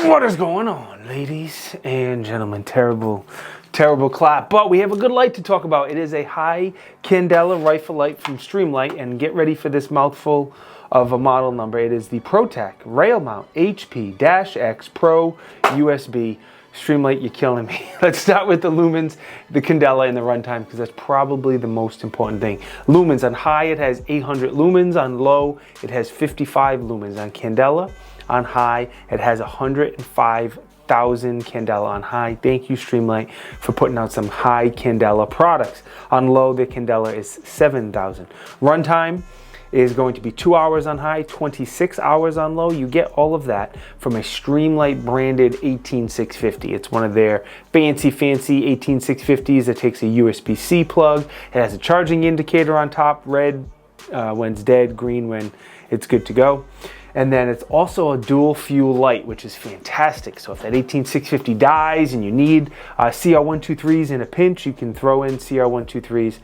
What is going on, ladies and gentlemen? Terrible clap, but we have a good light to talk about. It is a high candela rifle light from Streamlight, and get ready for this mouthful of a model number. It is the PROTAC rail mount HP-X Pro USB. Streamlight, you're killing me. Let's start with the lumens, the candela, and the runtime, because that's probably the most important thing. Lumens, on high it has 800 lumens, on low it has 55 lumens. On candela, on high it has 105,000 candela on high. Thank you, Streamlight, for putting out some high candela products. On low, the candela is 7,000. Runtime is going to be 2 hours on high, 26 hours on low. You get all of that from a Streamlight branded 18650. It's one of their fancy 18650s that takes a USB-C plug. It has a charging indicator on top, red when it's dead, green when it's good to go. And then it's also a dual fuel light, which is fantastic. So if that 18650 dies and you need CR123s in a pinch, you can throw in CR123s.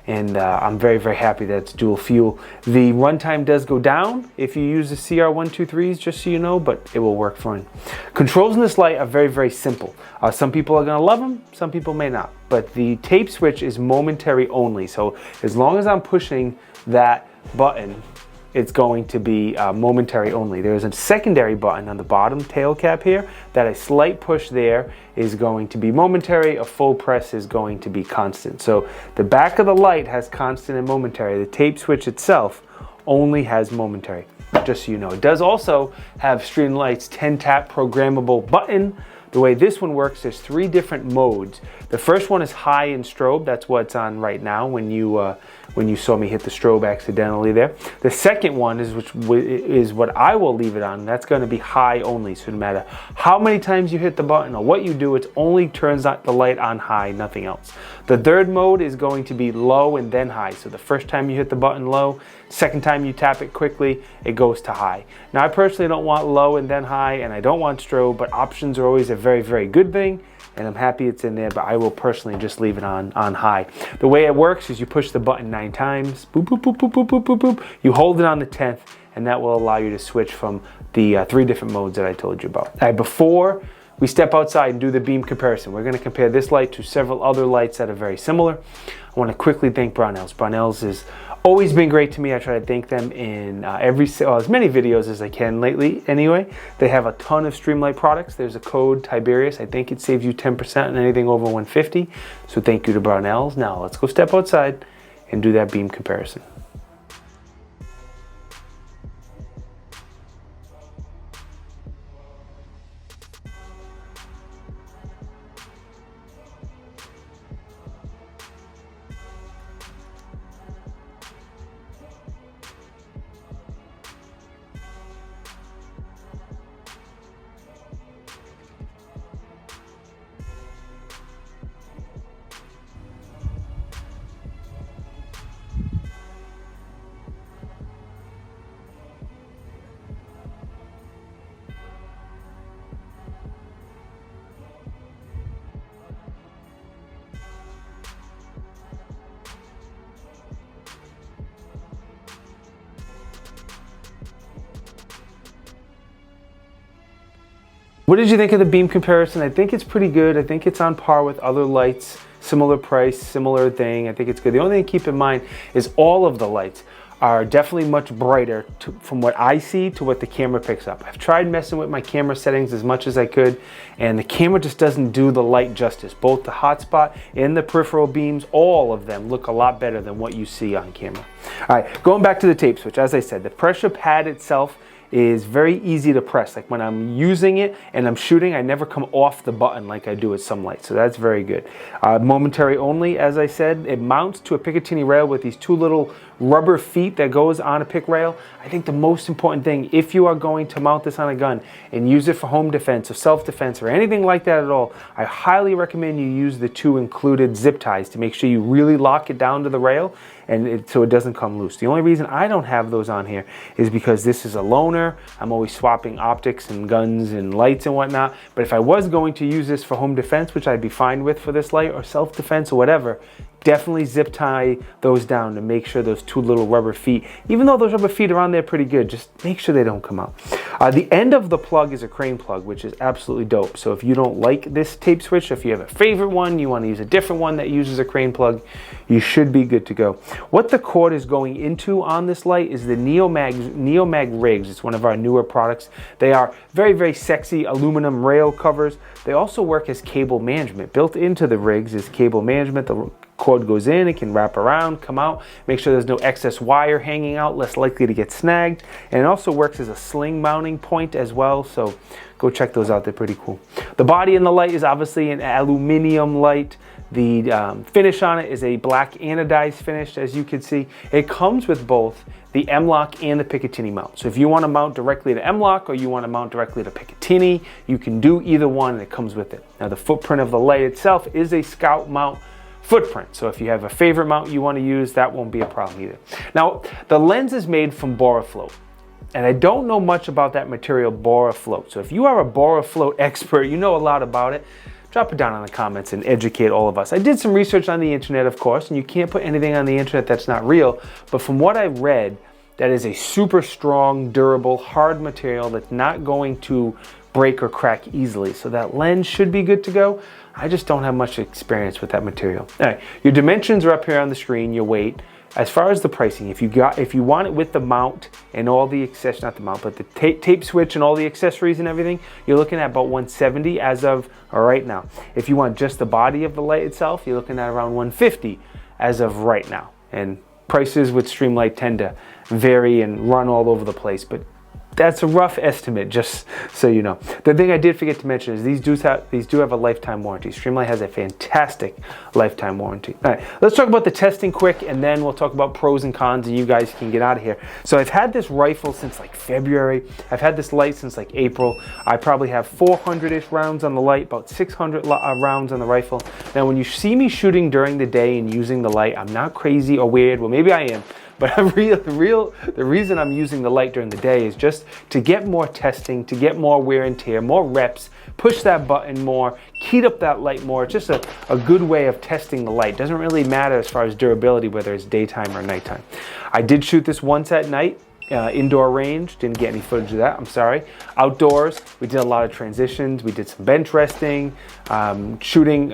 And I'm very happy that it's dual fuel. The runtime does go down if you use the CR123s, just so you know, but it will work fine. Controls in this light are very simple. Some people are gonna love them, some people may not. But the tape switch is momentary only. So as long as I'm pushing that button, it's going to be momentary only. There's a secondary button on the bottom tail cap here that a slight push there is going to be momentary, a full press is going to be constant. So the back of the light has constant and momentary. The tape switch itself only has momentary, just so you know. It does also have Streamlight's 10 tap programmable button. The way this one works, there's 3 different modes. The first one is high in strobe. That's what's on right now when you saw me hit the strobe accidentally there. The second one is what I will leave it on. That's going to be high only. So no matter how many times you hit the button or what you do, it only turns the light on high, nothing else. The third mode is going to be low and then high. So the first time you hit the button low, second time you tap it quickly, it goes to high. Now I personally don't want low and then high, and I don't want strobe, but options are always a very good thing, and I'm happy it's in there, but I will personally just leave it on high. The way it works is you push the button 9 times, boop, boop, boop, boop, boop, boop, boop, boop. You hold it on the 10th, and that will allow you to switch from the 3 different modes that I told you about. All right, before we step outside and do the beam comparison, we're gonna compare this light to several other lights that are very similar. I wanna quickly thank Brownells. Brownells has always been great to me. I try to thank them in as many videos as I can lately anyway. They have a ton of Streamlight products. There's a code Tiberious. I think it saves you 10% on anything over 150. So thank you to Brownells. Now let's go step outside and do that beam comparison. What did you think of the beam comparison? I think it's pretty good. I think it's on par with other lights, similar price, similar thing. I think it's good. The only thing to keep in mind is all of the lights are definitely much brighter from what I see to what the camera picks up. I've tried messing with my camera settings as much as I could, and the camera just doesn't do the light justice. Both the hotspot and the peripheral beams, all of them look a lot better than what you see on camera. All right, going back to the tape switch, as I said, the pressure pad itself is very easy to press. Like when I'm using it and I'm shooting, I never come off the button like I do with some lights, so that's very good. Momentary only, as I said. It mounts to a Picatinny rail with these 2 little rubber feet that goes on a pick rail. I think the most important thing, if you are going to mount this on a gun and use it for home defense or self-defense or anything like that at all, I highly recommend you use the 2 included zip ties to make sure you really lock it down to the rail and so it doesn't come loose. The only reason I don't have those on here is because this is a loaner. I'm always swapping optics and guns and lights and whatnot, but if I was going to use this for home defense, which I'd be fine with for this light, or self-defense or whatever, definitely zip tie those down to make sure those two little rubber feet, even though those rubber feet are on there pretty good, just make sure they don't come out. The end of the plug is a crane plug, which is absolutely dope. So if you don't like this tape switch, if you have a favorite one, you want to use a different one that uses a crane plug, you should be good to go. What the cord is going into on this light is the Neomag rigs. It's one of our newer products. They are very, very sexy aluminum rail covers. They also work as cable management. Built into the rigs is cable management. The cord goes in, it can wrap around, come out, make sure there's no excess wire hanging out, less likely to get snagged. And it also works as a sling mounting point as well, so go check those out, they're pretty cool. The body in the light is obviously an aluminum light. The finish on it is a black anodized finish, as you can see. It comes with both the M LOK and the Picatinny mount. So if you want to mount directly to M LOK or you want to mount directly to Picatinny, you can do either one and it comes with it. Now the footprint of the light itself is a Scout mount footprint. So if you have a favorite mount you want to use, that won't be a problem either. Now, the lens is made from BOROFLOAT. And I don't know much about that material, BOROFLOAT. So if you are a BOROFLOAT expert, you know a lot about it, drop it down in the comments and educate all of us. I did some research on the internet, of course, and you can't put anything on the internet that's not real. But from what I read, that is a super strong, durable, hard material that's not going to break or crack easily. So that lens should be good to go. I just don't have much experience with that material. All right, your dimensions are up here on the screen, your weight. As far as the pricing, if you want it with the mount and all the accessories, not the mount, but the tape switch and all the accessories and everything, you're looking at about $170 as of right now. If you want just the body of the light itself, you're looking at around $150 as of right now. And prices with Streamlight tend to vary and run all over the place, but that's a rough estimate, just so you know. The thing I did forget to mention is these do have a lifetime warranty. Streamlight has a fantastic lifetime warranty. All right, let's talk about the testing quick, and then we'll talk about pros and cons, and you guys can get out of here. So I've had this rifle since like February. I've had this light since like April. I probably have 400-ish rounds on the light, about 600 rounds on the rifle. Now, when you see me shooting during the day and using the light, I'm not crazy or weird. Well, maybe I am. But the reason I'm using the light during the day is just to get more testing, to get more wear and tear, more reps, push that button more, heat up that light more. It's just a good way of testing the light. Doesn't really matter as far as durability, whether it's daytime or nighttime. I did shoot this once at night. Indoor range, didn't get any footage of that, I'm sorry. Outdoors, we did a lot of transitions. We did some bench resting, shooting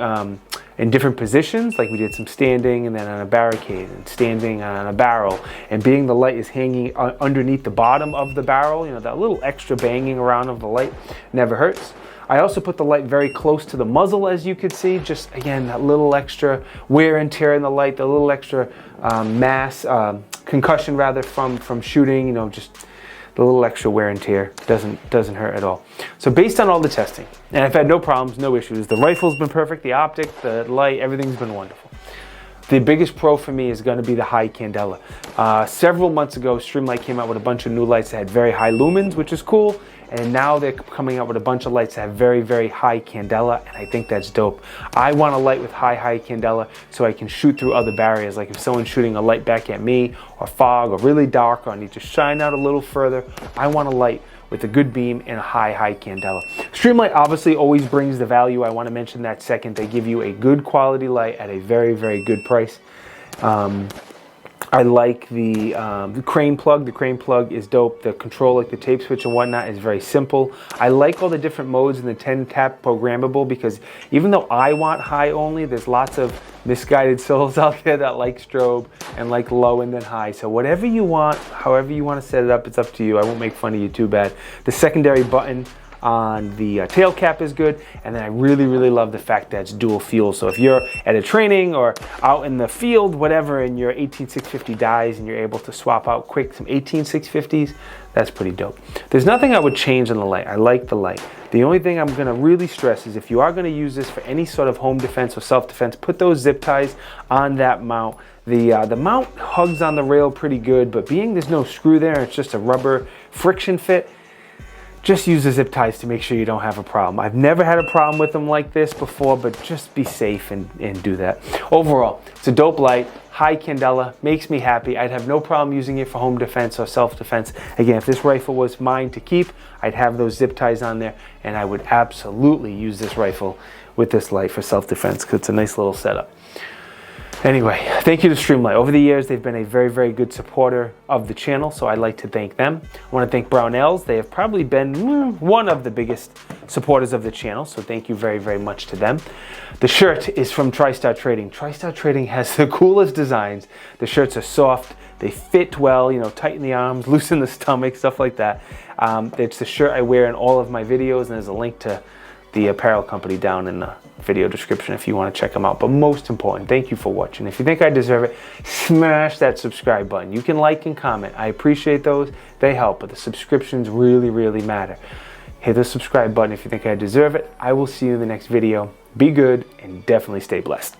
in different positions, like we did some standing and then on a barricade and standing on a barrel. And being the light is hanging underneath the bottom of the barrel, you know, that little extra banging around of the light never hurts. I also put the light very close to the muzzle, as you could see, just again, that little extra wear and tear in the light, the little extra concussion rather from shooting, you know, just the little extra wear and tear doesn't hurt at all. So based on all the testing, and I've had no problems, no issues. The rifle's been perfect, the optic, the light, everything's been wonderful. The biggest pro for me is going to be the high candela. Several months ago, Streamlight came out with a bunch of new lights that had very high lumens, which is cool. And now they're coming out with a bunch of lights that have very, very high candela, and I think that's dope. I want a light with high candela so I can shoot through other barriers. Like if someone's shooting a light back at me, or fog, or really dark, or I need to shine out a little further, I want a light with a good beam and a high candela. Streamlight obviously always brings the value. I want to mention that second. They give you a good quality light at a very, very good price. I like the crane plug. The crane plug is dope. The control, like the tape switch and whatnot, is very simple. I like all the different modes in the 10 TAP Programmable, because even though I want high only, there's lots of misguided souls out there that like strobe and like low and then high. So whatever you want, however you want to set it up, it's up to you. I won't make fun of you too bad. The secondary button on the tail cap is good, and then I really love the fact that it's dual fuel. So if you're at a training or out in the field, whatever, and your 18650 dies and you're able to swap out quick some 18650s, that's pretty dope. There's nothing I would change on the light. I like the light. The only thing I'm going to really stress is if you are going to use this for any sort of home defense or self-defense, put those zip ties on that mount. The mount hugs on the rail pretty good, but being there's no screw there, it's just a rubber friction fit, just use the zip ties to make sure you don't have a problem. I've never had a problem with them like this before, but just be safe and do that. Overall, it's a dope light, high candela, makes me happy. I'd have no problem using it for home defense or self-defense. Again, if this rifle was mine to keep, I'd have those zip ties on there, and I would absolutely use this rifle with this light for self-defense, because it's a nice little setup. Anyway, thank you to Streamlight. Over the years, they've been a very, very good supporter of the channel, so I'd like to thank them. I want to thank Brownells. They have probably been one of the biggest supporters of the channel, so thank you very, very much to them. The shirt is from TriStar Trading. TriStar Trading has the coolest designs. The shirts are soft, they fit well, you know, tighten the arms, loosen the stomach, stuff like that. It's the shirt I wear in all of my videos, and there's a link to the apparel company down in the video description if you want to check them out. But most important, thank you for watching. If you think I deserve it, smash that subscribe button. You can like and comment. I appreciate those. They help, but the subscriptions really, really matter. Hit the subscribe button if you think I deserve it. I will see you in the next video. Be good and definitely stay blessed.